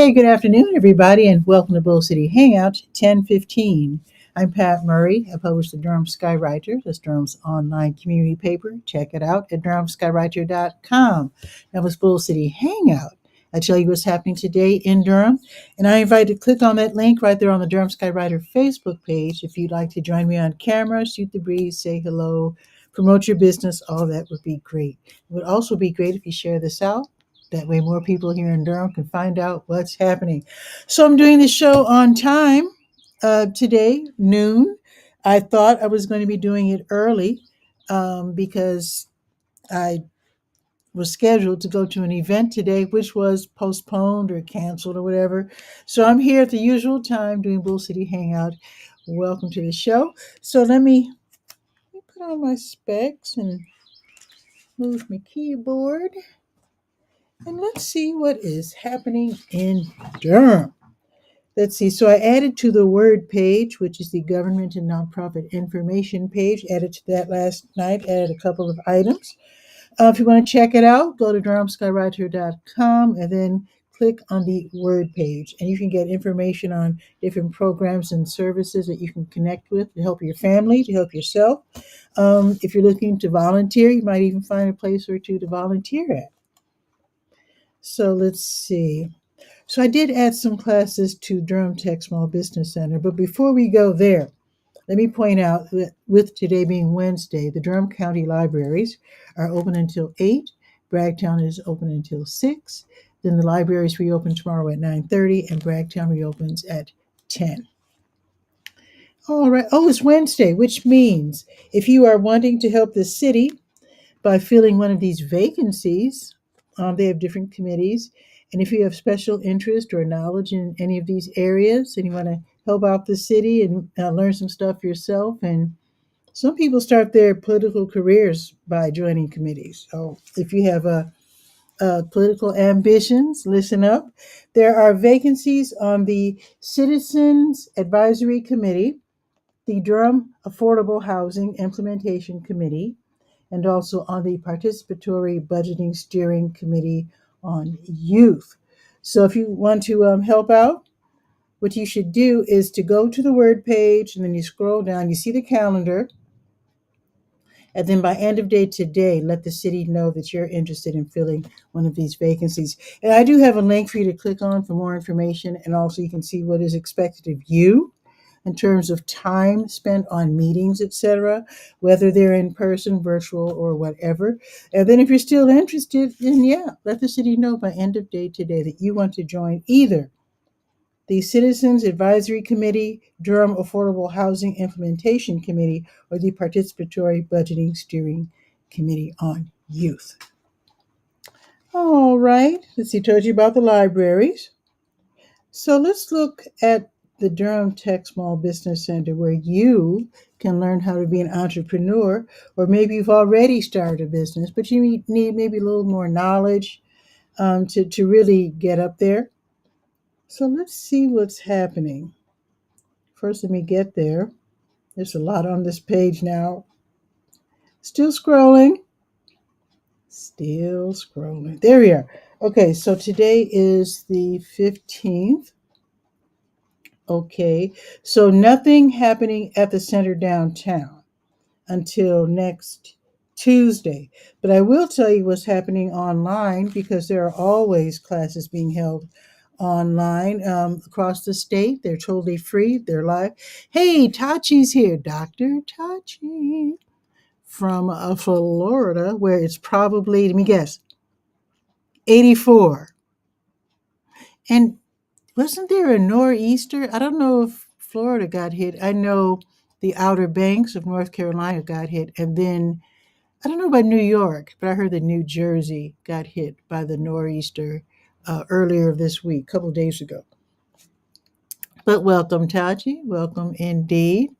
Hey, good afternoon, everybody, and welcome to Bull City Hangout 1015. I'm Pat Murray. I publish the Durham Skywriter. That's Durham's online community paper. Check it out at durhamskywriter.com. That was Bull City Hangout. I tell you what's happening today in Durham, and I invite you to click on that link right there on the Durham Skywriter Facebook page if you'd like to join me on camera, shoot the breeze, say hello, promote your business. All that would be great. It would also be great if you share this out. That way, more people here in Durham can find out what's happening. So, I'm doing this show on time today, noon. I thought I was going to be doing it early because I was scheduled to go to an event today, which was postponed or canceled or whatever. So, I'm here at the usual time doing Bull City Hangout. Welcome to the show. So, let me put on my specs and move my keyboard. And let's see what is happening in Durham. Let's see. So I added to the Word page, which is the government and nonprofit information page. Added to that last night. Added a couple of items. If you want to check it out, go to durhamskywriter.com and then click on the Word page. And you can get information on different programs and services that you can connect with to help your family, to help yourself. If you're looking to volunteer, you might even find a place or two to volunteer at. So let's see. So I did add some classes to Durham Tech Small Business Center, but before we go there, let me point out that with today being Wednesday, the Durham County Libraries are open until 8. Bragtown is open until 6. Then the libraries reopen tomorrow at 9:30 and Bragtown reopens at 10. All right. Oh, it's Wednesday, which means if you are wanting to help the city by filling one of these vacancies. They have different committees. And if you have special interest or knowledge in any of these areas and you want to help out the city and learn some stuff yourself, and some people start their political careers by joining committees. So if you have political ambitions, listen up. There are vacancies on the Citizens Advisory Committee, the Durham Affordable Housing Implementation Committee, and also on the Participatory Budgeting Steering Committee on Youth. So if you want to help out, what you should do is to go to the Word page and then you scroll down, you see the calendar, and then by end of day today, let the city know that you're interested in filling one of these vacancies. And I do have a link for you to click on for more information, and also you can see what is expected of you in terms of time spent on meetings, etc., whether they're in person, virtual, or whatever. And then if you're still interested, then yeah, let the city know by end of day today that you want to join either the Citizens Advisory Committee, Durham Affordable Housing Implementation Committee, or the Participatory Budgeting Steering Committee on Youth. All right, let's see, told you about the libraries. So let's look at the Durham Tech Small Business Center, where you can learn how to be an entrepreneur, or maybe you've already started a business, but you need maybe a little more knowledge to really get up there. So let's see what's happening. First, let me get there. There's a lot on this page now. Still scrolling. Still scrolling. There we are. Okay, so today is the 15th. Okay, so nothing happening at the center downtown until next Tuesday. But I will tell you what's happening online because there are always classes being held online across the state. They're totally free, they're live. Hey, Tachi's here, Dr. Tachi from Florida, where it's probably, let me guess, 84. And wasn't there a nor'easter? I don't know if Florida got hit. I know the Outer Banks of North Carolina got hit. And then I don't know about New York, but I heard that New Jersey got hit by the nor'easter earlier this week, a couple of days ago. But welcome, Tachi. Welcome indeed.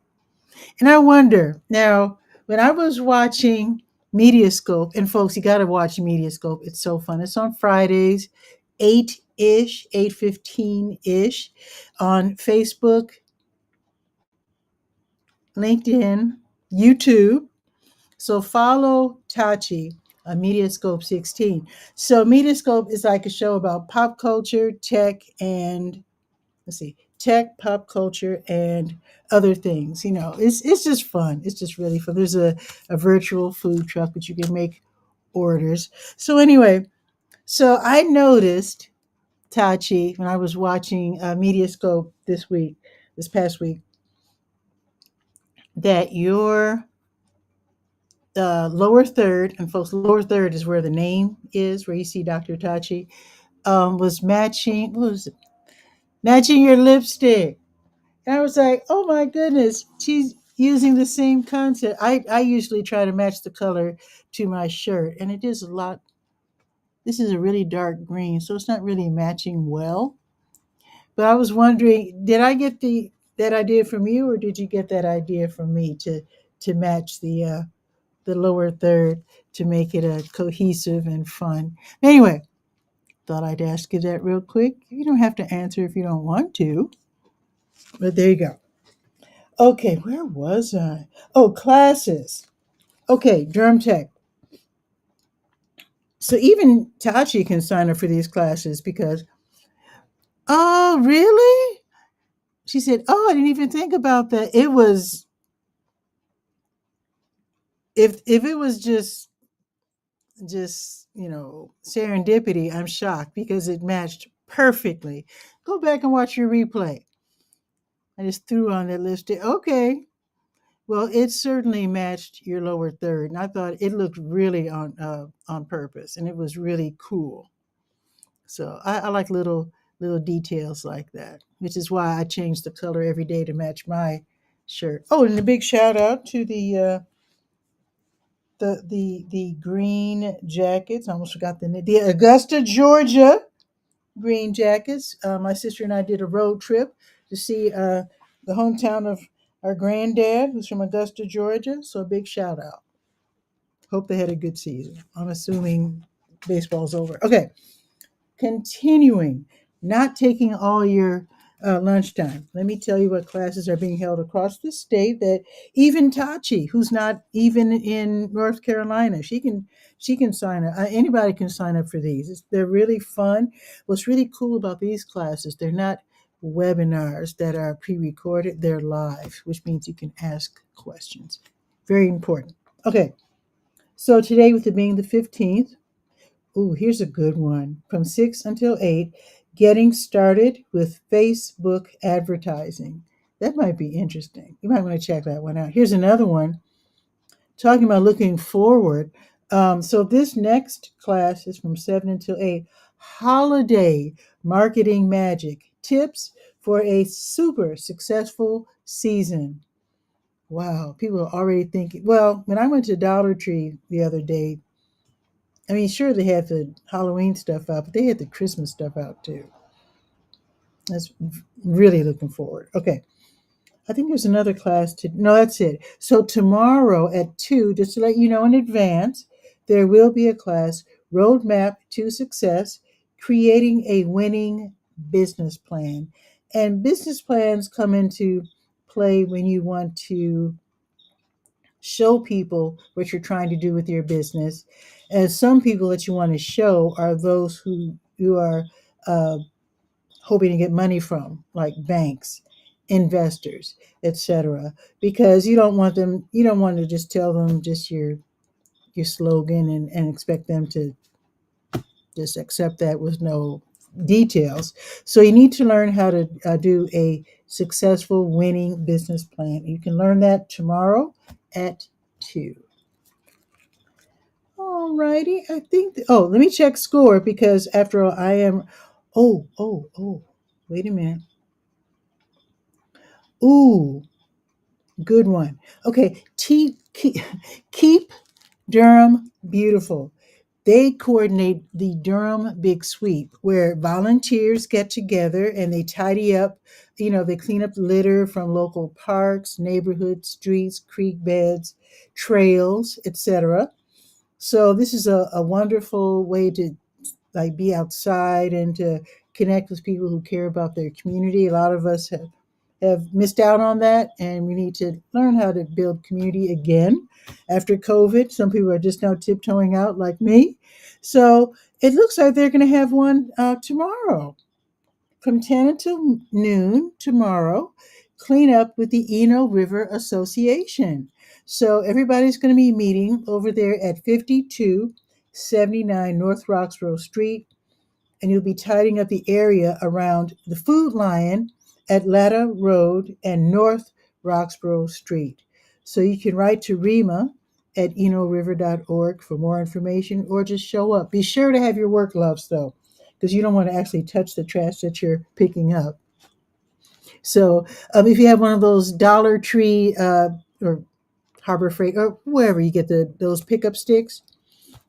And I wonder now, when I was watching Mediascope, and folks, you got to watch Mediascope. It's so fun. It's on Fridays, 8-ish, 8:15-ish on Facebook, LinkedIn, YouTube. So follow Tachi Mediascope 16. So Mediascope is like a show about pop culture, tech, and let's see, tech, pop culture, and other things. It's just fun. It's just really fun. There's a virtual food truck that you can make orders. So anyway, so I noticed, Tachi, when I was watching Mediascope this past week, that your lower third, and folks, lower third is where the name is, where you see Dr. Tachi, was matching. What was it? Matching your lipstick. And I was like, oh my goodness, she's using the same concept. I usually try to match the color to my shirt, and it is a lot. This is a really dark green, so it's not really matching well. But I was wondering, did I get that idea from you, or did you get that idea from me to match the lower third to make it a cohesive and fun? Anyway, thought I'd ask you that real quick. You don't have to answer if you don't want to, but there you go. Okay, where was I? Oh, classes. Okay, Drum Tech. So even Tachi can sign up for these classes because, oh, really? She said, oh, I didn't even think about that. It was, if it was just serendipity, I'm shocked because it matched perfectly. Go back and watch your replay. I just threw on that lipstick. Okay. Well, it certainly matched your lower third, and I thought it looked really on purpose, and it was really cool. So I like little details like that, which is why I change the color every day to match my shirt. Oh, and a big shout out to the green jackets. I almost forgot the Augusta, Georgia green jackets. My sister and I did a road trip to see the hometown of our granddad, who's from Augusta, Georgia. So a big shout out. Hope they had a good season. I'm assuming baseball's over. Okay, continuing, not taking all your lunchtime. Let me tell you what classes are being held across the state. That even Tachi, who's not even in North Carolina, she can sign up. Anybody can sign up for these. They're really fun. What's really cool about these classes, they're not webinars that are pre-recorded. They're live, which means you can ask questions. Very important. Okay, so today, with it being the 15th, ooh, here's a good one. From 6 until 8, getting started with Facebook advertising. That might be interesting. You might want to check that one out. Here's another one talking about looking forward. So this next class is from 7 until 8. Holiday marketing magic tips for a super successful season. Wow, people are already thinking. Well, when I went to Dollar Tree the other day, I mean, sure, they had the Halloween stuff out, but they had the Christmas stuff out too. That's really looking forward. Okay. I think there's another class to, no, that's it. So tomorrow at 2, just to let you know in advance, there will be a class, Roadmap to Success, Creating a Winning Business Plan. And business plans come into play when you want to show people what you're trying to do with your business. And some people that you want to show are those who you are uh, hoping to get money from, like banks, investors, etc. Because you don't want to just tell them just your slogan and expect them to just accept that with no details. So you need to learn how to do a successful winning business plan. You can learn that tomorrow at 2. All righty. I think. Let me check score because after all, I am. Oh. Wait a minute. Ooh, good one. Okay. Keep Durham beautiful. They coordinate the Durham Big Sweep, where volunteers get together and they tidy up. They clean up litter from local parks, neighborhoods, streets, creek beds, trails, etc. So this is a wonderful way to like be outside and to connect with people who care about their community. A lot of us have have missed out on that, and we need to learn how to build community again after COVID. Some people are just now tiptoeing out, like me. So it looks like they're going to have one tomorrow from 10 until noon tomorrow. Clean up with the Eno River Association. So everybody's going to be meeting over there at 5279 North Roxborough Street, and you'll be tidying up the area around the Food Lion at Latta Road and North Roxborough Street. So you can write to Rima at enoriver.org for more information, or just show up. Be sure to have your work gloves, though, because you don't want to actually touch the trash that you're picking up. So if you have one of those Dollar Tree or Harbor Freight or wherever you get those pickup sticks,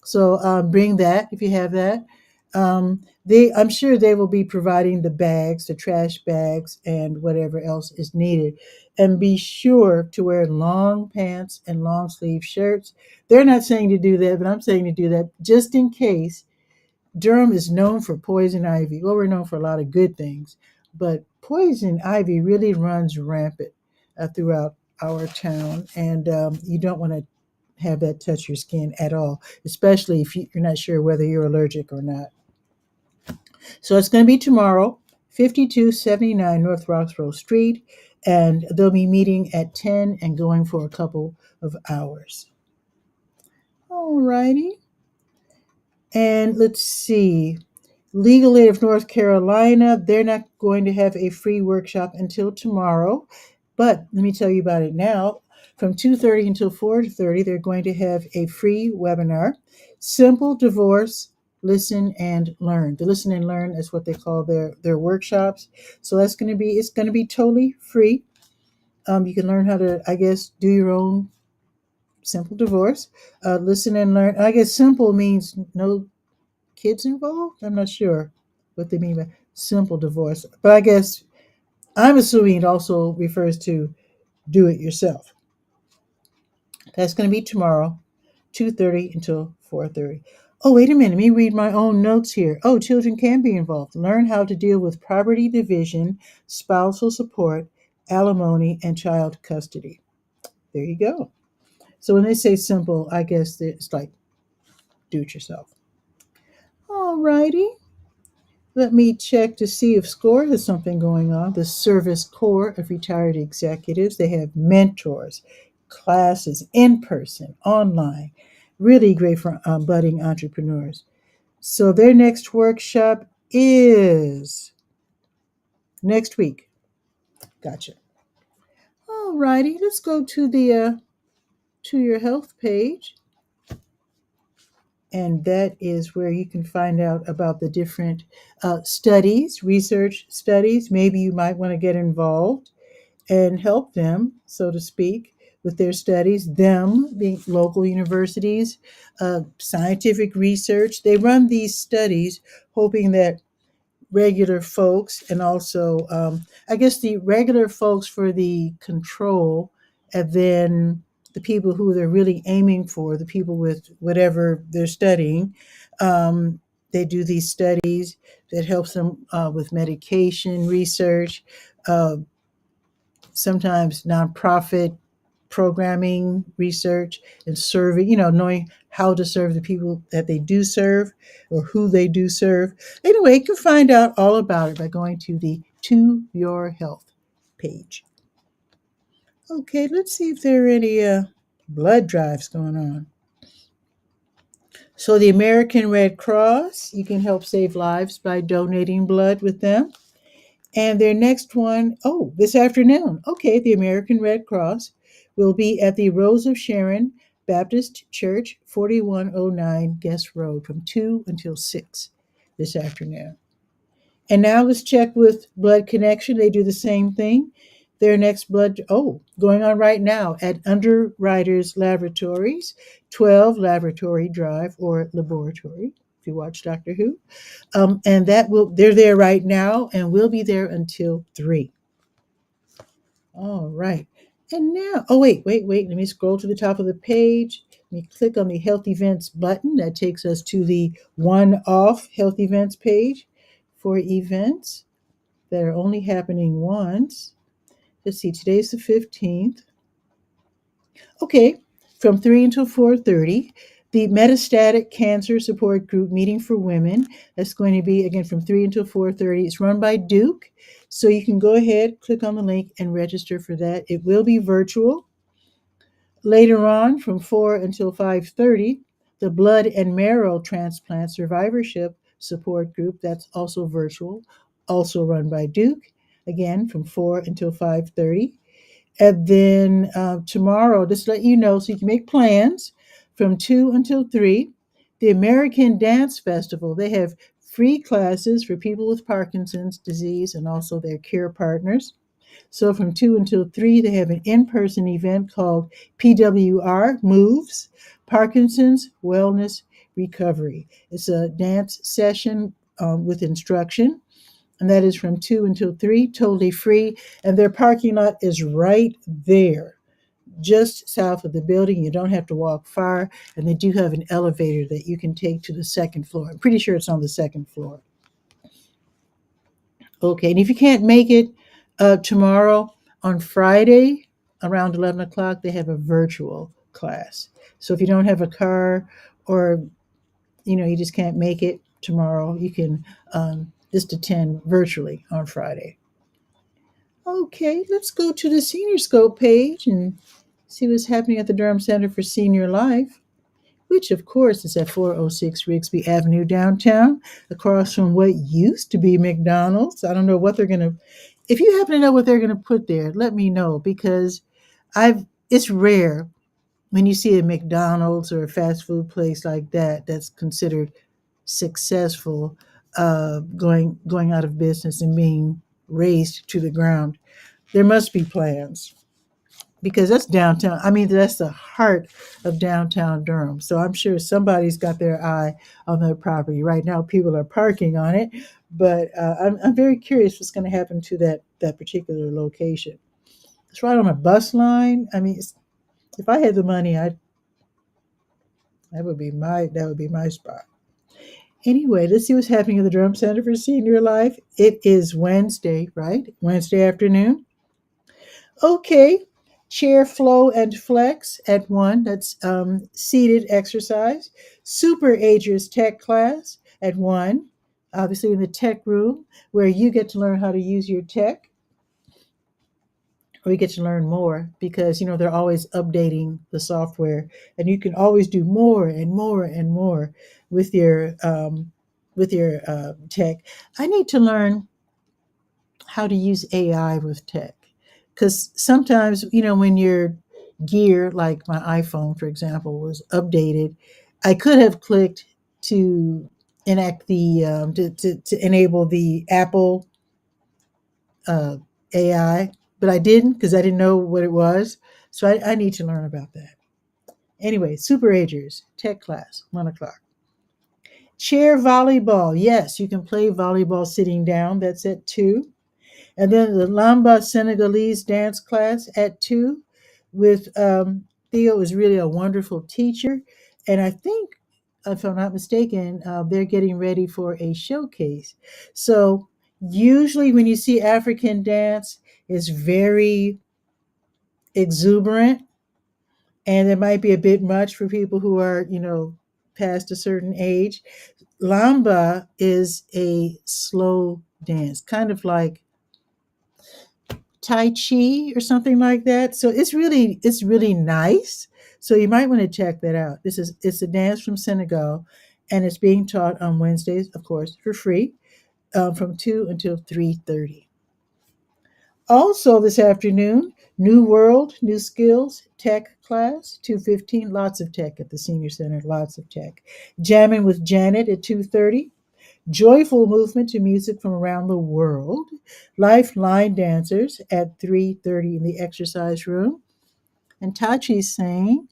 so bring that if you have that. I'm sure they will be providing the bags, the trash bags, and whatever else is needed. And be sure to wear long pants and long sleeve shirts. They're not saying to do that, but I'm saying to do that just in case. Durham is known for poison ivy. Well, we're known for a lot of good things, but poison ivy really runs rampant throughout our town, and you don't want to have that touch your skin at all, especially if you're not sure whether you're allergic or not. So it's going to be tomorrow, 5279 North Roxborough Street, and they'll be meeting at 10 and going for a couple of hours. All righty. And let's see. Legal Aid of North Carolina, they're not going to have a free workshop until tomorrow, but let me tell you about it now. From 2:30 until 4:30, they're going to have a free webinar, Simple Divorce, Listen and Learn. The Listen and Learn is what they call their workshops. So it's going to be totally free. You can learn how to, I guess, do your own simple divorce. Listen and learn. I guess simple means no kids involved. I'm not sure what they mean by simple divorce, but I guess I'm assuming it also refers to do it yourself. That's going to be tomorrow, 2:30 until 4:30. Oh, wait a minute. Let me read my own notes here. Oh, children can be involved. Learn how to deal with property division, spousal support, alimony, and child custody. There you go. So when they say simple, I guess it's like do it yourself. All righty. Let me check to see if SCORE has something going on. The Service Corps of Retired Executives. They have mentors, classes, in person, online. Really great for budding entrepreneurs. So their next workshop is next week. Gotcha. All righty. Let's go to the to your health page. And that is where you can find out about the different studies, research studies. Maybe you might want to get involved and help them, so to speak, with their studies, them being local universities, scientific research. They run these studies hoping that regular folks and also, I guess, the regular folks for the control, and then the people who they're really aiming for, the people with whatever they're studying. They do these studies that helps them with medication research, uh, sometimes nonprofit programming research and serving, knowing how to serve the people that they do serve or who they do serve. Anyway, you can find out all about it by going to the To Your Health page. Okay, let's see if there are any blood drives going on. So the American Red Cross, you can help save lives by donating blood with them. And their next one, oh, this afternoon. Okay, the American Red Cross will be at the Rose of Sharon Baptist Church, 4109 Guest Road, from 2 until 6 this afternoon. And now let's check with Blood Connection. They do the same thing. Their next going on right now at Underwriters Laboratories, 12 Laboratory Drive or Laboratory, if you watch Doctor Who. And they're there right now and we'll be there until 3. All right. And now, wait. Let me scroll to the top of the page. Let me click on the Health Events button. That takes us to the one-off Health Events page for events that are only happening once. let's see, today's the 15th. Okay, from 3 until 4:30. The metastatic cancer support group meeting for women. That's going to be again from 3 until 4:30. It's run by Duke. So you can go ahead, click on the link and register for that. It will be virtual. Later on, from 4 until 5:30, the blood and marrow transplant survivorship support group, that's also virtual, also run by Duke, again from 4 until 5:30. And then tomorrow, just to let you know so you can make plans, from 2 until 3, the American Dance Festival. They have free classes for people with Parkinson's disease and also their care partners. So from 2 until 3, they have an in person event called PWR Moves, Parkinson's Wellness Recovery. It's a dance session with instruction, and that is from 2 until 3, totally free. And their parking lot is right there, just south of the building. You don't have to walk far, and they do have an elevator that you can take to the second floor. I'm pretty sure it's on the second floor. Okay, and if you can't make it tomorrow, on Friday around 11 o'clock, they have a virtual class. So if you don't have a car or you just can't make it tomorrow, you can just attend virtually on Friday. Okay, let's go to the Senior Scope page and see what's happening at the Durham Center for Senior Life, which of course is at 406 Rigsby Avenue downtown, across from what used to be McDonald's. I don't know what they're going to, if you happen to know what they're going to put there, let me know, because it's rare when you see a McDonald's or a fast food place like that that's considered successful, going out of business and being razed to the ground. There must be plans, because that's downtown. I mean, that's the heart of downtown Durham. So I'm sure somebody's got their eye on that property. Right now, people are parking on it, but I'm very curious what's going to happen to that particular location. It's right on a bus line. I mean, if I had the money, that would be my spot. Anyway, let's see what's happening at the Durham Center for Senior Life. It is Wednesday, right? Wednesday afternoon. Okay, chair flow and flex at 1. That's seated exercise. Super Agers Tech class at 1. Obviously in the tech room, where you get to learn how to use your tech, or you get to learn more, because they're always updating the software, and you can always do more and more and more with your tech. I need to learn how to use AI with tech. Because sometimes, when your gear, like my iPhone, for example, was updated, I could have clicked to enact to enable the Apple uh, AI, but I didn't, because I didn't know what it was. So I need to learn about that. Anyway, Super Agers, tech class, 1 o'clock. Chair volleyball. Yes, you can play volleyball sitting down. That's at 2. And then the Lamba Senegalese dance class at 2 with Theo is really a wonderful teacher. And I think, if I'm not mistaken, they're getting ready for a showcase. So usually when you see African dance, it's very exuberant, and it might be a bit much for people who are, past a certain age. Lamba is a slow dance, kind of like Tai Chi or something like that. So it's really nice. So you might want to check that out. It's a dance from Senegal, and it's being taught on Wednesdays, of course, for free, from 2 until 3:30. Also this afternoon, New World, New Skills Tech class, 2:15. Lots of tech at the Senior Center. Lots of tech. Jamming with Janet at 2:30. Joyful movement to music from around the world. Lifeline dancers at 3:30 in the exercise room. And Tachi's saying,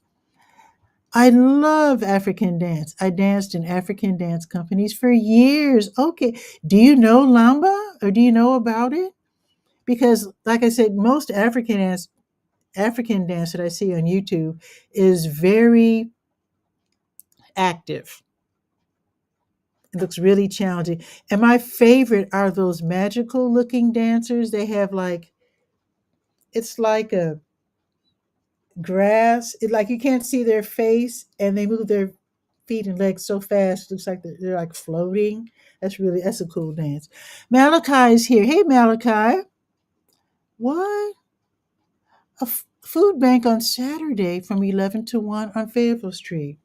I love African dance. I danced in African dance companies for years. Okay. Do you know Lamba, or do you know about it? Because, like I said, most African dance that I see on YouTube is very active. It looks really challenging. And my favorite are those magical looking dancers. They have like It's like a grass. Like you can't see their face, and they move their feet and legs so fast. It looks like they're like floating. That's a cool dance. Malachi is here. Hey, Malachi. What? Food bank on Saturday from 11 to 1 on Fayetteville Street.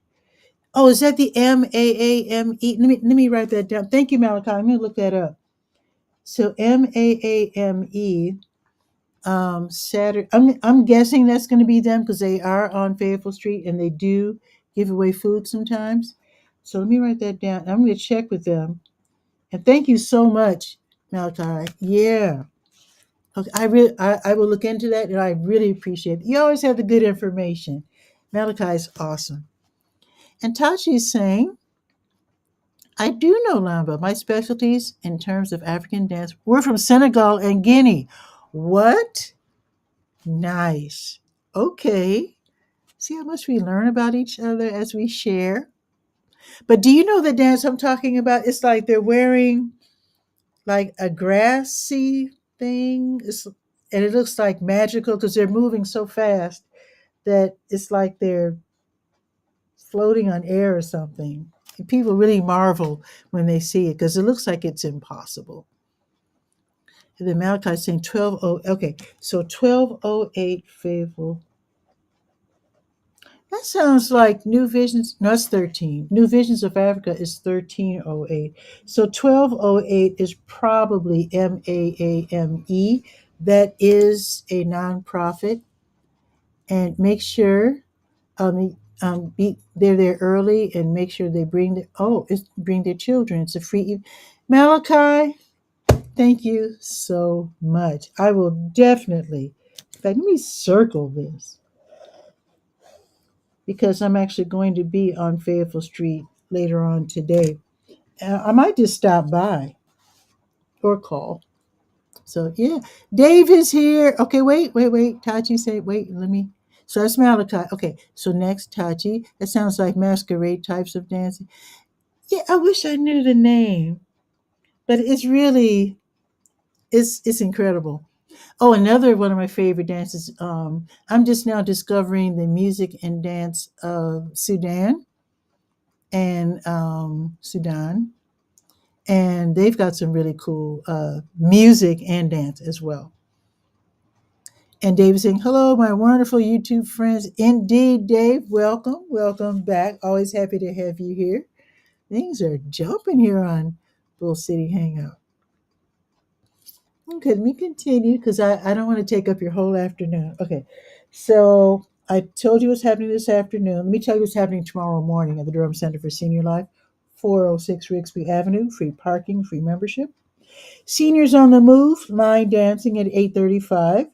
Oh, is that the MAAME? Let me write that down. Thank you, Malachi. I'm going to look that up. So MAAME, Saturday. I'm guessing that's going to be them because they are on Fayetteville Street and they do give away food sometimes. So let me write that down. I'm going to check with them. And thank you so much, Malachi. Yeah. Okay, I will look into that, and I really appreciate it. You always have the good information. Malachi is awesome. And Tachi is saying, I do know Lamba. My specialties in terms of African dance were from Senegal and Guinea. What? Nice. Okay. See how much we learn about each other as we share. But do you know the dance I'm talking about? It's like they're wearing like a grassy thing. And it looks like magical because they're moving so fast that it's like they're floating on air or something. And people really marvel when they see it because it looks like it's impossible. And then Malachi saying 12:08. Okay, so 12:08 Fayetteville. That sounds like New Visions. No, it's 13. New Visions of Africa is 13:08. So 12:08 is probably MAAME. That is a nonprofit. And make sure they're there early and make sure they bring their children. It's a free. Malachi, thank you so much. I will definitely. In fact, let me circle this because I'm actually going to be on Fayetteville Street later on today. I might just stop by or call. So yeah, Dave is here. Okay, wait. Tachi say wait. Let me. So that's Malachi. Okay, so next Tachi. That sounds like masquerade types of dancing. Yeah, I wish I knew the name, but it's incredible. Oh, another one of my favorite dances. I'm just now discovering the music and dance of Sudan, and they've got some really cool music and dance as well. And Dave is saying, "Hello, my wonderful YouTube friends." Indeed, Dave, welcome back. Always happy to have you here. Things are jumping here on Bull City Hangout. Okay, let me continue because I don't want to take up your whole afternoon. Okay, so I told you what's happening this afternoon. Let me tell you what's happening tomorrow morning at the Durham Center for Senior Life, 406 Rigsby Avenue, free parking, free membership. Seniors on the Move, line dancing at 8:35.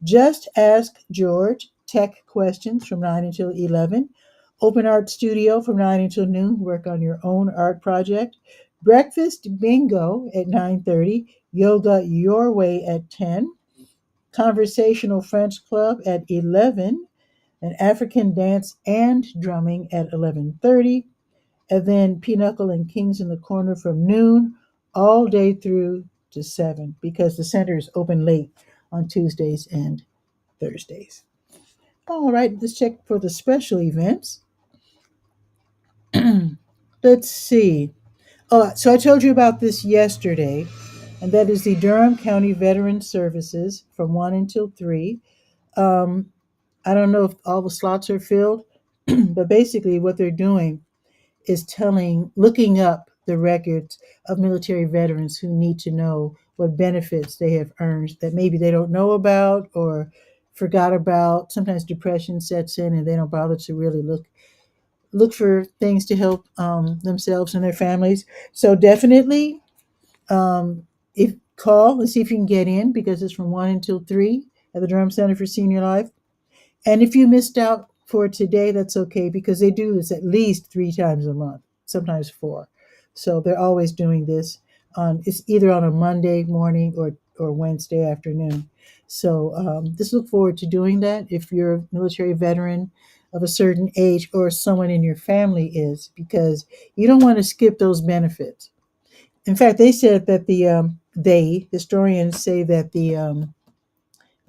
Just Ask George, tech questions from 9 until 11. Open Art Studio from 9 until noon, work on your own art project. Breakfast bingo at 9:30. Yoga Your Way at 10. Conversational French Club at 11. An African dance and drumming at 11:30. And then Pinochle and Kings in the Corner from noon all day through to 7 because the center is open late on Tuesdays and Thursdays. All right, let's check for the special events. Let's see. Oh, so I told you about this yesterday, and that is the Durham County Veteran Services from 1 until 3. Um, I don't know if all the slots are filled, but basically what they're doing is looking up the records of military veterans who need to know what benefits they have earned that maybe they don't know about or forgot about. Sometimes depression sets in and they don't bother to really look for things to help themselves and their families. So definitely, if call and see if you can get in because it's from 1 until 3 at the Durham Center for Senior Life. And if you missed out for today, that's okay because they do this at least 3 times a month, sometimes 4. So they're always doing this. It's either on a Monday morning or Wednesday afternoon. So just look forward to doing that if you're a military veteran of a certain age or someone in your family is, because you don't want to skip those benefits. In fact, they said that historians say that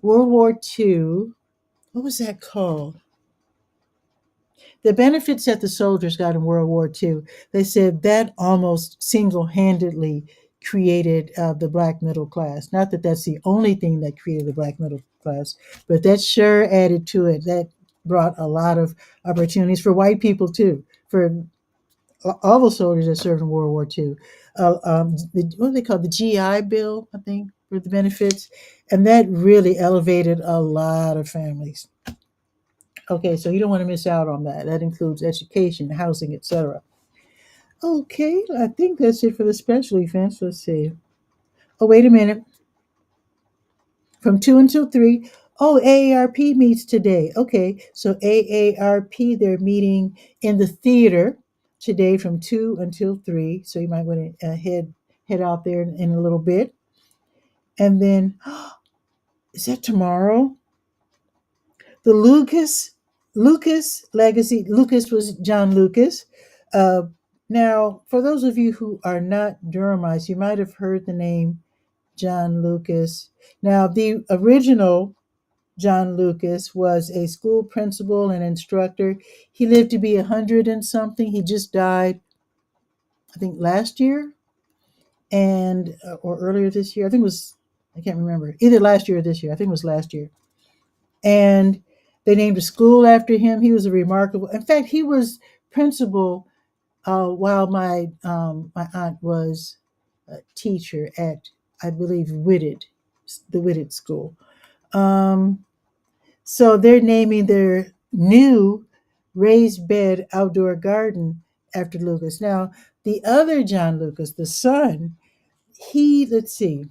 World War II. What was that called? The benefits that the soldiers got in World War II. They said that almost single-handedly created the black middle class. Not that that's the only thing that created the black middle class, but that sure added to it. That brought a lot of opportunities for white people too, for all the soldiers that served in World War II. What do they call the GI Bill? I think for the benefits, and that really elevated a lot of families. Okay, so you don't want to miss out on that. That includes education, housing, etc. Okay, I think that's it for the special events. Let's see. Oh, wait a minute. From 2 until 3. Oh, AARP meets today. Okay, so AARP, they're meeting in the theater today from 2 until 3. So you might want to head out there in a little bit. And then, is that tomorrow? The Lucas legacy. Lucas was John Lucas. Uh, Now, for those of you who are not Durhamites, you might have heard the name John Lucas. Now, the original John Lucas was a school principal and instructor. He lived to be 100 and something. He just died, I think, last year and or earlier this year. I think it was, I can't remember, either last year or this year. I think it was last year. And they named a school after him. He was a remarkable. In fact, he was principal while my aunt was a teacher at, I believe, the Whitted School. Um, so they're naming their new raised bed outdoor garden after Lucas. Now, the other John Lucas, the son, let's see, if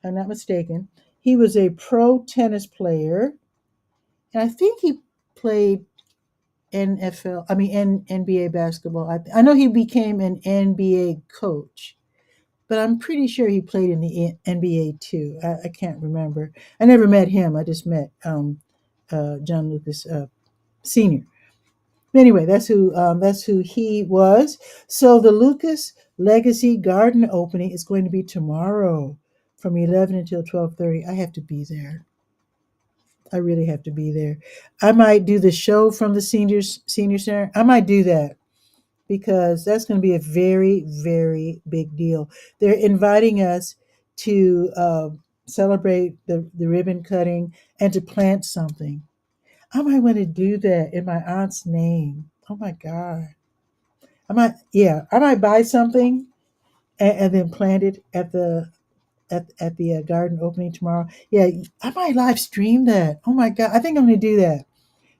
I'm not mistaken, he was a pro tennis player. And I think he played NBA basketball. I know he became an NBA coach, but I'm pretty sure he played in the NBA too. I can't remember. I never met him. I just met John Lucas Senior. Anyway, that's who he was. So the Lucas Legacy Garden opening is going to be tomorrow from 11 until 12:30. I have to be there. I really have to be there. I might do the show from the senior center. I might do that because that's going to be a very, very big deal. They're inviting us to celebrate the ribbon cutting and to plant something. I might want to do that in my aunt's name. Oh my God. I might buy something and then plant it at the garden opening tomorrow. Yeah, I might live stream that. Oh my God. I think I'm going to do that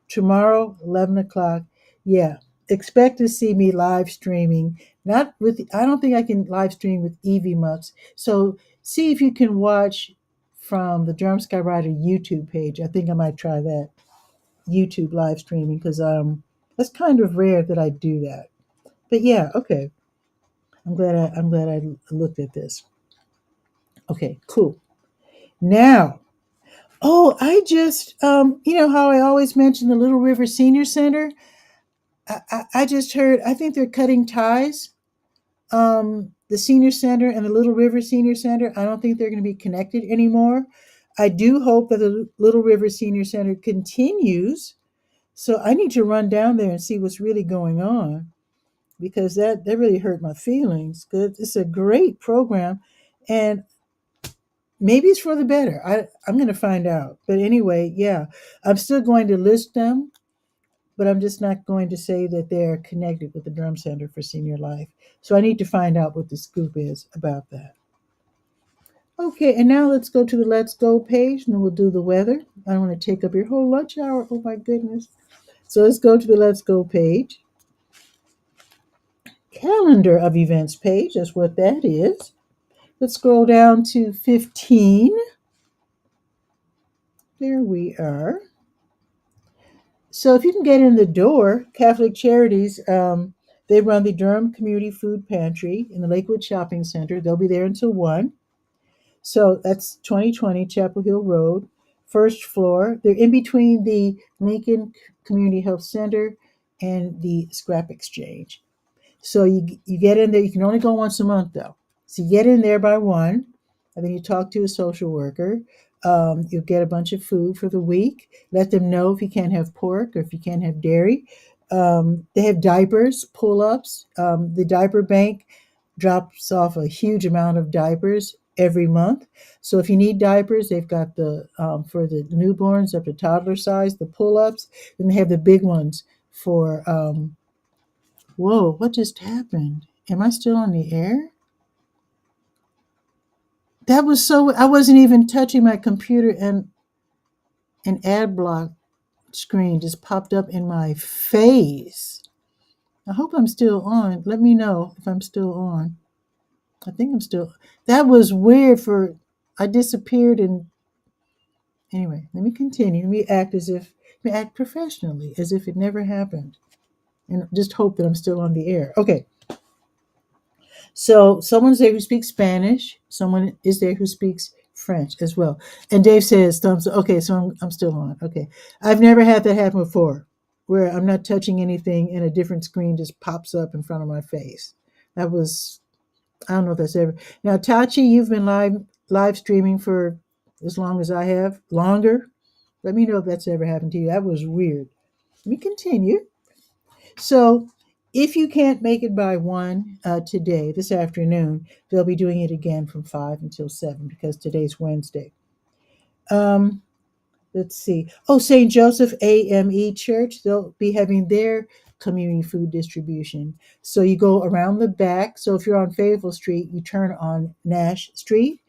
tomorrow, 11 o'clock. Yeah, expect to see me live streaming. Not with, I don't think I can live stream with Evie Mux. So see if you can watch from the Drum Skywriter YouTube page. I think I might try that YouTube live streaming because that's kind of rare that I do that. But yeah, okay. I'm glad I looked at this. Okay, cool. Now, oh, I just you know how I always mention the Little River Senior Center. I just heard, I think they're cutting ties. The senior center and the Little River Senior Center, I don't think they're going to be connected anymore. I do hope that the Little River Senior Center continues. So I need to run down there and see what's really going on because that really hurt my feelings. Because it's a great program, and maybe it's for the better. I'm going to find out. But anyway, yeah, I'm still going to list them, but I'm just not going to say that they're connected with the Drum Center for Senior Life. So I need to find out what the scoop is about that. Okay, and now let's go to the Let's Go page, and then we'll do the weather. I don't want to take up your whole lunch hour. Oh my goodness. So let's go to the Let's Go page. Calendar of events page, that's what that is. Let's scroll down to 15. There we are. So if you can get in the door, Catholic Charities, they run the Durham Community Food Pantry in the Lakewood Shopping Center. They'll be there until 1. So that's 2020 Chapel Hill Road, first floor. They're in between the Lincoln Community Health Center and the Scrap Exchange. So you get in there. You can only go once a month, though. So you get in there by 1. and then you talk to a social worker. You'll get a bunch of food for the week. Let them know if you can't have pork or if you can't have dairy. They have diapers, pull ups. The diaper bank drops off a huge amount of diapers every month. So if you need diapers, they've got the for the newborns up to toddler size, the pull ups, and they have the big ones for. Whoa! What just happened? Am I still on the air? That was so. I wasn't even touching my computer, and an ad block screen just popped up in my face. I hope I'm still on. Let me know if I'm still on. I think I'm still. That was weird. For I disappeared, and anyway, let me continue. Let me act as if. Let me act professionally, as if it never happened, and just hope that I'm still on the air. Okay. So someone's there who speaks Spanish. Someone is there who speaks French as well. And Dave says, thumbs up. Okay, so I'm still on. Okay. I've never had that happen before where I'm not touching anything and a different screen just pops up in front of my face. That was, I don't know if that's ever. Now, Tachi, you've been live streaming for as long as I have, longer. Let me know if that's ever happened to you. That was weird. Let me continue. So, if you can't make it by 1 today, this afternoon, they'll be doing it again from 5 until 7 because today's Wednesday. Um, let's see. Oh, St. Joseph AME Church, they'll be having their community food distribution. So you go around the back. So if you're on Fayetteville Street, you turn on Nash Street.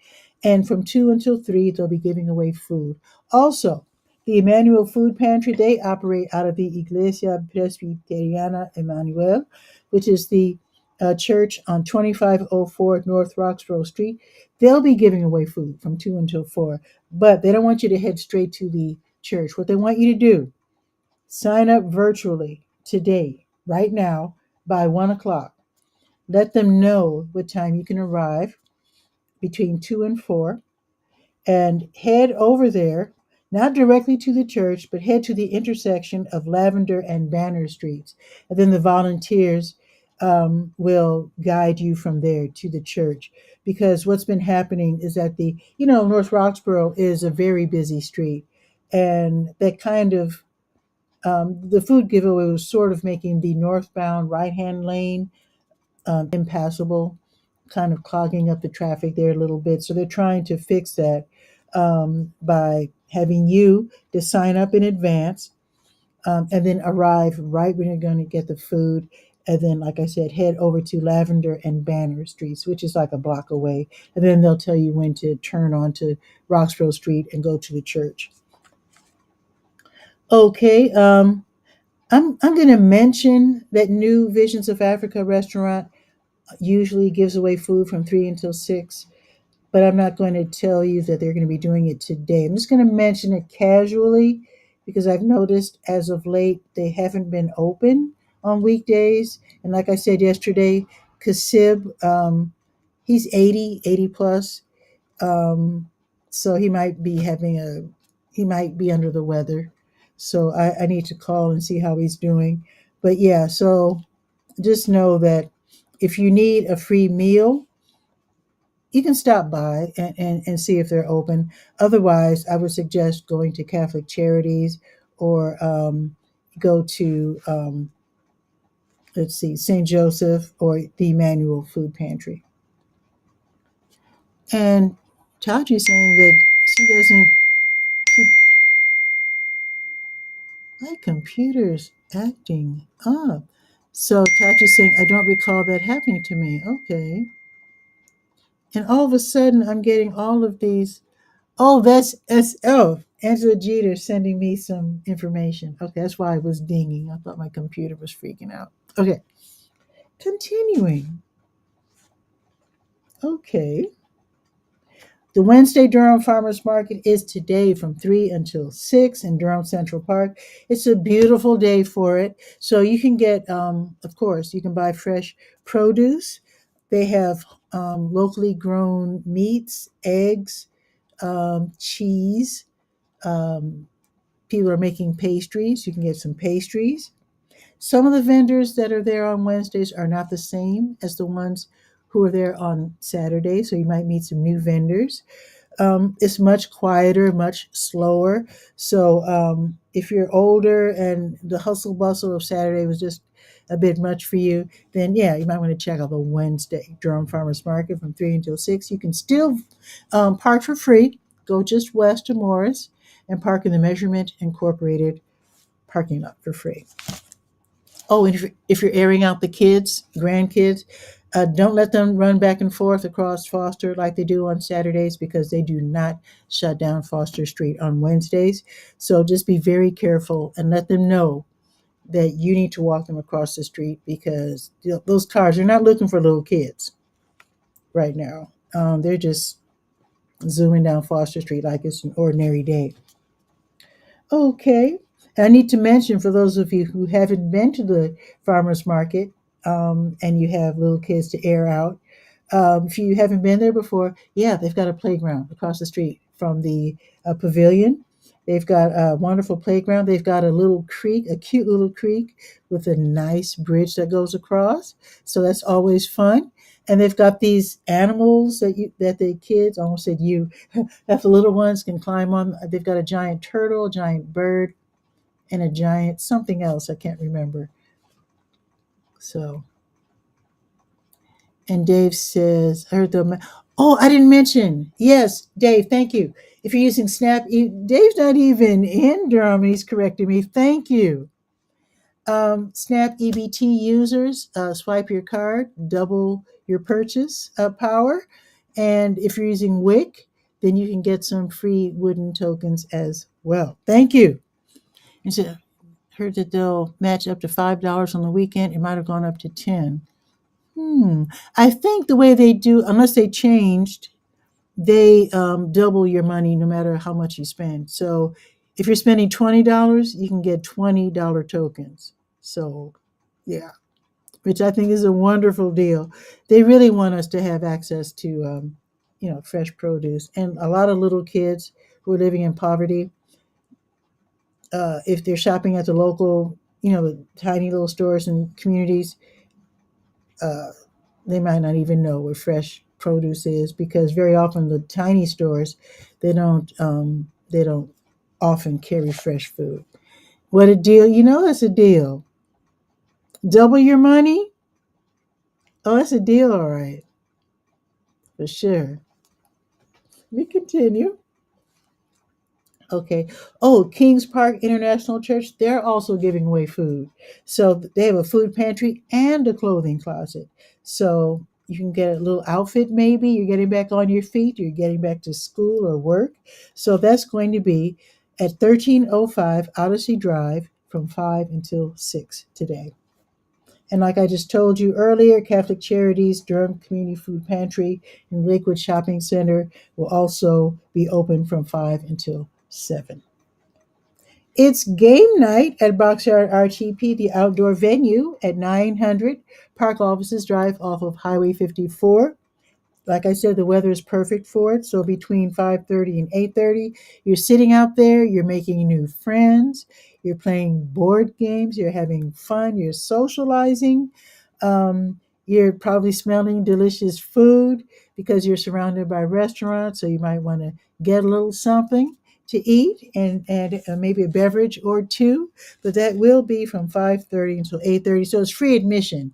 And from 2 until 3, they'll be giving away food. Also, the Emmanuel Food Pantry, they operate out of the Iglesia Presbiteriana Emmanuel, which is the church on 2504 North Roxborough Street. They'll be giving away food from 2 until 4, but they don't want you to head straight to the church. What they want you to do, sign up virtually today, right now, by 1 o'clock. Let them know what time you can arrive between 2 and 4 and head over there, not directly to the church, but head to the intersection of Lavender and Banner Streets. And then the volunteers will guide you from there to the church. Because what's been happening is that North Roxborough is a very busy street. And that kind of, the food giveaway was sort of making the northbound right hand lane impassable, kind of clogging up the traffic there a little bit. So they're trying to fix that by having you to sign up in advance and then arrive right when you're going to get the food. And then, like I said, head over to Lavender and Banner Streets, which is like a block away. And then they'll tell you when to turn onto Roxborough Street and go to the church. Okay, I'm going to mention that new Visions of Africa restaurant usually gives away food from 3 until 6, but I'm not going to tell you that they're going to be doing it today. I'm just going to mention it casually because I've noticed as of late they haven't been open on weekdays. And like I said yesterday, Kasib, he's 80 plus. So he might be under the weather. So I need to call and see how he's doing. But yeah, so just know that if you need a free meal, you can stop by and see if they're open. Otherwise, I would suggest going to Catholic Charities or go to, let's see, St. Joseph or the Emmanuel Food Pantry. And Taji's saying that she doesn't, she, my computer's acting up. So Taji's saying, I don't recall that happening to me. Okay. And all of a sudden, I'm getting all of these. Oh, Angela Jeter sending me some information. Okay, that's why I was dinging. I thought my computer was freaking out. Okay, continuing. Okay. The Wednesday Durham Farmers Market is today from 3 until 6 in Durham Central Park. It's a beautiful day for it. So you can get, of course, you can buy fresh produce. They have locally grown meats, eggs, cheese. Um, People are making pastries. You can get some pastries. Some of the vendors that are there on Wednesdays are not the same as the ones who are there on Saturday, so you might meet some new vendors. It's much quieter, much slower. So if you're older and the hustle bustle of Saturday was just a bit much for you, then yeah, you might want to check out the Wednesday Durham Farmers Market from 3 until 6. You can still park for free. Go just west of Morris and park in the Measurement Incorporated parking lot for free. Oh, and if you're airing out the kids, grandkids, don't let them run back and forth across Foster like they do on Saturdays because they do not shut down Foster Street on Wednesdays. So just be very careful and let them know that you need to walk them across the street because those cars are not looking for little kids right now. They're just zooming down Foster Street like it's an ordinary day. Okay. I need to mention for those of you who haven't been to the farmers market and you have little kids to air out, if you haven't been there before, yeah, they've got a playground across the street from the pavilion. They've got a wonderful playground. They've got a little creek, a cute little creek with a nice bridge that goes across. So that's always fun. And they've got these animals that the kids, I almost said you, that the little ones can climb on. They've got a giant turtle, a giant bird, and a giant something else I can't remember. So, and Dave says, I heard the. Oh, I didn't mention. Yes, Dave, thank you. If you're using Snap, Dave's not even in Durham. He's correcting me. Thank you. Snap EBT users, swipe your card, double your purchase power. And if you're using WIC, then you can get some free wooden tokens as well. Thank you. And so heard that they'll match up to $5 on the weekend. It might have gone up to 10. I think the way they do, unless they changed, they double your money no matter how much you spend. So if you're spending $20, you can get $20 tokens. So yeah, which I think is a wonderful deal. They really want us to have access to fresh produce, and a lot of little kids who are living in poverty, if they're shopping at the local, tiny little stores and communities, uh, they might not even know what fresh produce is because very often the tiny stores they don't often carry fresh food. What a deal! That's a deal. Double your money. Oh, that's a deal, all right, for sure. We continue. Okay. Oh, Kings Park International Church, they're also giving away food. So they have a food pantry and a clothing closet. So you can get a little outfit maybe. You're getting back on your feet, you're getting back to school or work. So that's going to be at 1305 Odyssey Drive from 5 until 6 today. And like I just told you earlier, Catholic Charities Durham Community Food Pantry and Lakewood Shopping Center will also be open from 5 until 7. It's game night at Boxyard RTP, the outdoor venue at 900 Park Offices Drive off of Highway 54. Like I said, the weather is perfect for it. So between 5:30 and 8:30, you're sitting out there, you're making new friends, you're playing board games, you're having fun, you're socializing. You're probably smelling delicious food because you're surrounded by restaurants. So you might want to get a little something to eat and maybe a beverage or two. But that will be from 5:30 until 8:30. So it's free admission.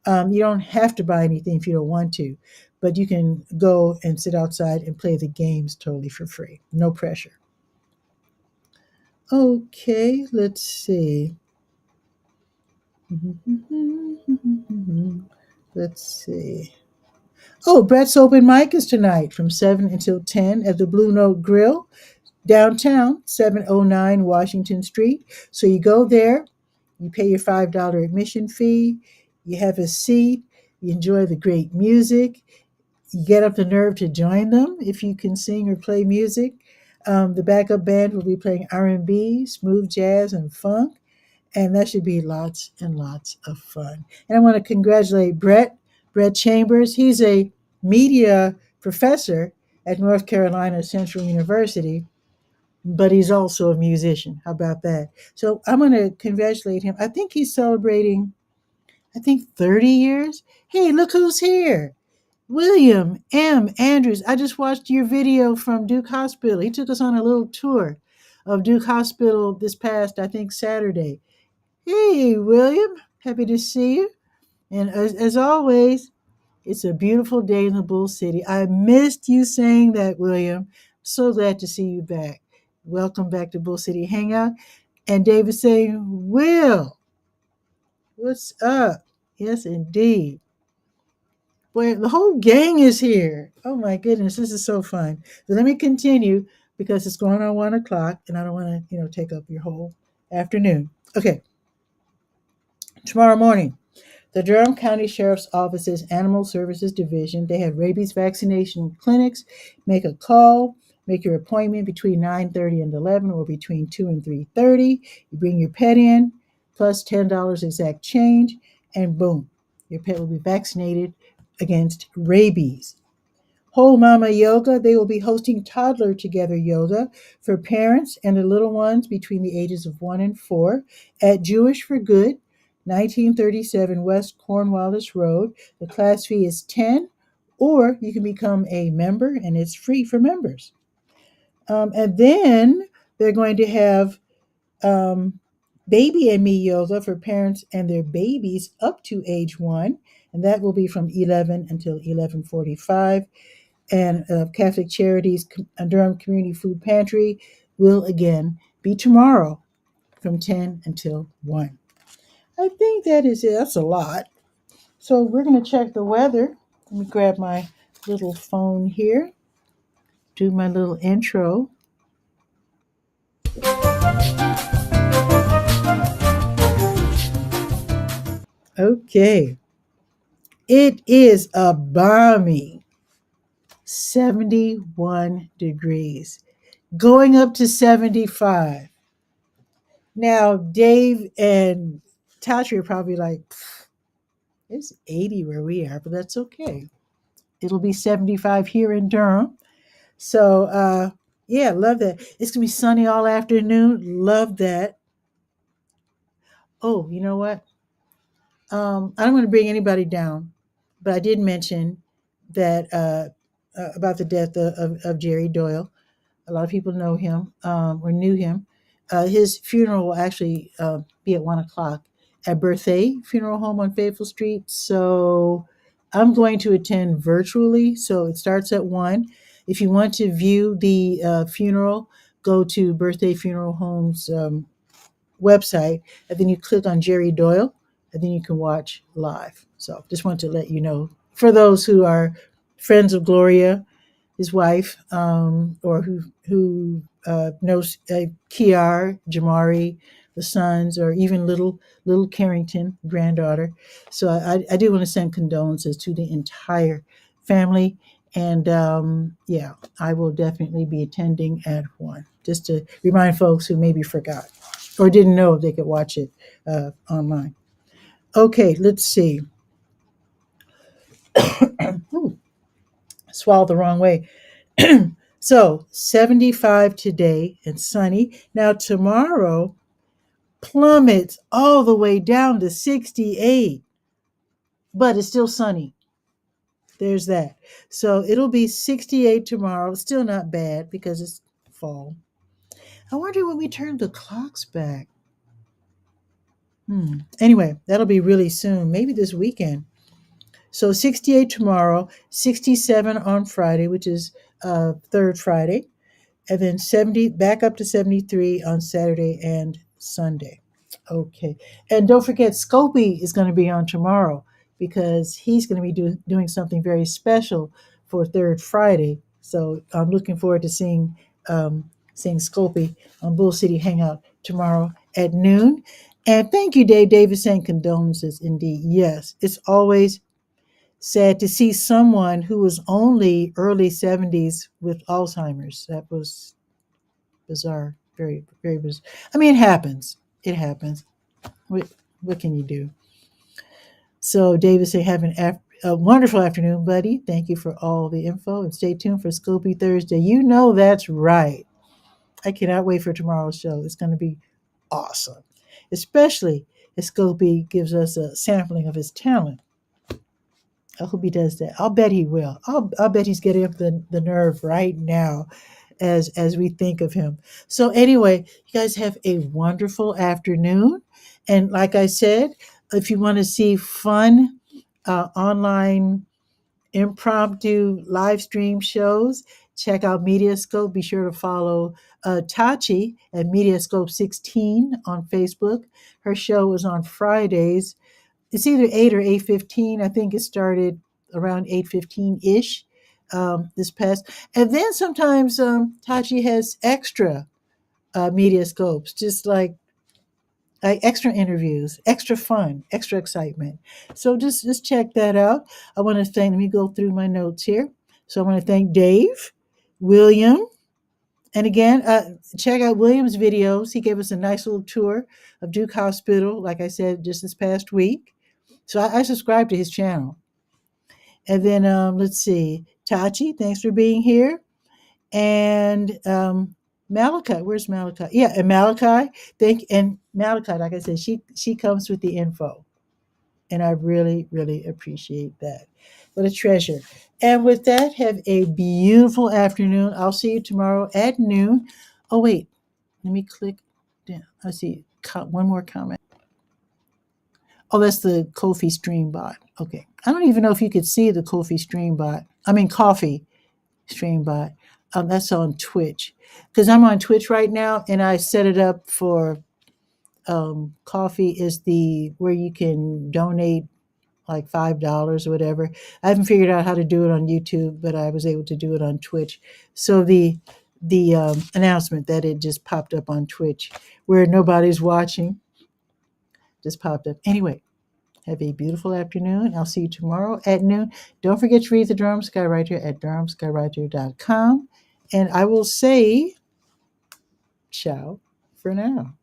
You don't have to buy anything if you don't want to, but you can go and sit outside and play the games totally for free. No pressure. Okay, let's see. Let's see. Oh, Brett's open mic is tonight from 7 until 10 at the Blue Note Grill, downtown, 709 Washington Street. So you go there, you pay your $5 admission fee, you have a seat, you enjoy the great music, you get up the nerve to join them if you can sing or play music. The backup band will be playing R&B, smooth jazz, and funk, and that should be lots and lots of fun. And I want to congratulate Brett Chambers. He's a media professor at North Carolina Central University, but he's also a musician. How about that? So I'm going to congratulate him. I think he's celebrating, 30 years. Hey, look who's here. William M. Andrews, I just watched your video from Duke Hospital. He took us on a little tour of Duke Hospital this past, I think, Saturday. Hey, William, happy to see you. And as always, it's a beautiful day in the Bull City. I missed you saying that, William. So glad to see you back. Welcome back to Bull City Hangout. And David saying, Will, what's up? Yes, indeed. Boy, the whole gang is here. Oh my goodness, this is so fun. So let me continue because it's going on 1 o'clock and I don't want to, take up your whole afternoon. Okay, tomorrow morning. The Durham County Sheriff's Office's Animal Services Division, they have rabies vaccination clinics. Make a call, make your appointment between 9:30 and 11 or between 2 and 3:30. You bring your pet in, plus $10 exact change, and boom, your pet will be vaccinated against rabies. Whole Mama Yoga, they will be hosting Toddler Together Yoga for parents and the little ones between the ages of 1 and 4 at Jewish for Good, 1937 West Cornwallis Road. The class fee is 10, or you can become a member and it's free for members. And then they're going to have um, Baby and Me Yoga for parents and their babies up to age 1, and that will be from 11 until 11:45. And Catholic Charities Durham Community Food Pantry will again be tomorrow from 10 until 1. I think that is it. That's a lot. So we're going to check the weather. Let me grab my little phone here, do my little intro. Okay. It is a balmy 71 degrees, going up to 75. Now, Dave and Tasha are probably like, it's 80 where we are, but that's okay. It'll be 75 here in Durham. So, yeah, love that. It's going to be sunny all afternoon. Love that. Oh, you know what? I don't want to bring anybody down, but I did mention that about the death of Jerry Doyle. A lot of people know him or knew him. His funeral will actually be at 1 o'clock at Birthday Funeral Home on Faithful Street. So I'm going to attend virtually. So it starts at 1. If you want to view the funeral, go to Birthday Funeral Home's website, and then you click on Jerry Doyle, and then you can watch live. So just want to let you know for those who are friends of Gloria, his wife, or who knows Kiar, Jamari, the sons, or even little Carrington, granddaughter. So I do want to send condolences to the entire family, and yeah, I will definitely be attending at 1, just to remind folks who maybe forgot or didn't know they could watch it online. Okay, let's see. Ooh, swallowed the wrong way. So 75 today and sunny. Now tomorrow plummets all the way down to 68, but it's still sunny. There's that. So it'll be 68 tomorrow. Still not bad because it's fall. I wonder when we turn the clocks back. Anyway, that'll be really soon, maybe this weekend. So 68 tomorrow, 67 on Friday, which is third Friday, and then 70 back up to 73 on Saturday and Sunday. Okay. And don't forget, Scopy is going to be on tomorrow because he's going to be doing something very special for third Friday. So I'm looking forward to seeing Scopy on Bull City Hangout tomorrow at noon. And thank you, Dave Davis, saying condolences indeed. Yes, it's always sad to see someone who was only early 70s with Alzheimer's. That was bizarre, very, very bizarre. I mean, it happens. It happens. What can you do? So, David, say, have a wonderful afternoon, buddy. Thank you for all the info and stay tuned for Scopy Thursday. You know that's right. I cannot wait for tomorrow's show. It's going to be awesome, especially as Scopy gives us a sampling of his talent. I hope he does that. I'll bet he will. I'll bet he's getting up the nerve right now as we think of him. So anyway, you guys have a wonderful afternoon. And like I said, if you want to see fun online impromptu live stream shows, check out Mediascope. Be sure to follow Tachi at Mediascope 16 on Facebook. Her show is on Fridays. It's either 8 or 8:15. I think it started around 8:15 ish this past. And then sometimes Tachi has extra media scopes, just like extra interviews, extra fun, extra excitement. So just check that out. I want to thank. Let me go through my notes here. So I want to thank Dave, William, and again, check out William's videos. He gave us a nice little tour of Duke Hospital, like I said, just this past week. So I subscribe to his channel. And then let's see, Tachi, thanks for being here. And Malachi, where's Malachi? Yeah, and Malachi, and Malachi, like I said, she comes with the info, and I really really appreciate that. What a treasure! And with that, have a beautiful afternoon. I'll see you tomorrow at noon. Oh wait, let me click down. I see one more comment. Oh, that's the Kofi Stream bot. Okay. I don't even know if you could see the Kofi Stream bot. I mean, Coffee Stream bot. That's on Twitch. Because I'm on Twitch right now and I set it up for Coffee is the where you can donate like $5 or whatever. I haven't figured out how to do it on YouTube, but I was able to do it on Twitch. So the announcement that it just popped up on Twitch where nobody's watching just popped up. Anyway, have a beautiful afternoon. I'll see you tomorrow at noon. Don't forget to read the Durham Skywriter at durhamskywriter.com. And I will say ciao for now.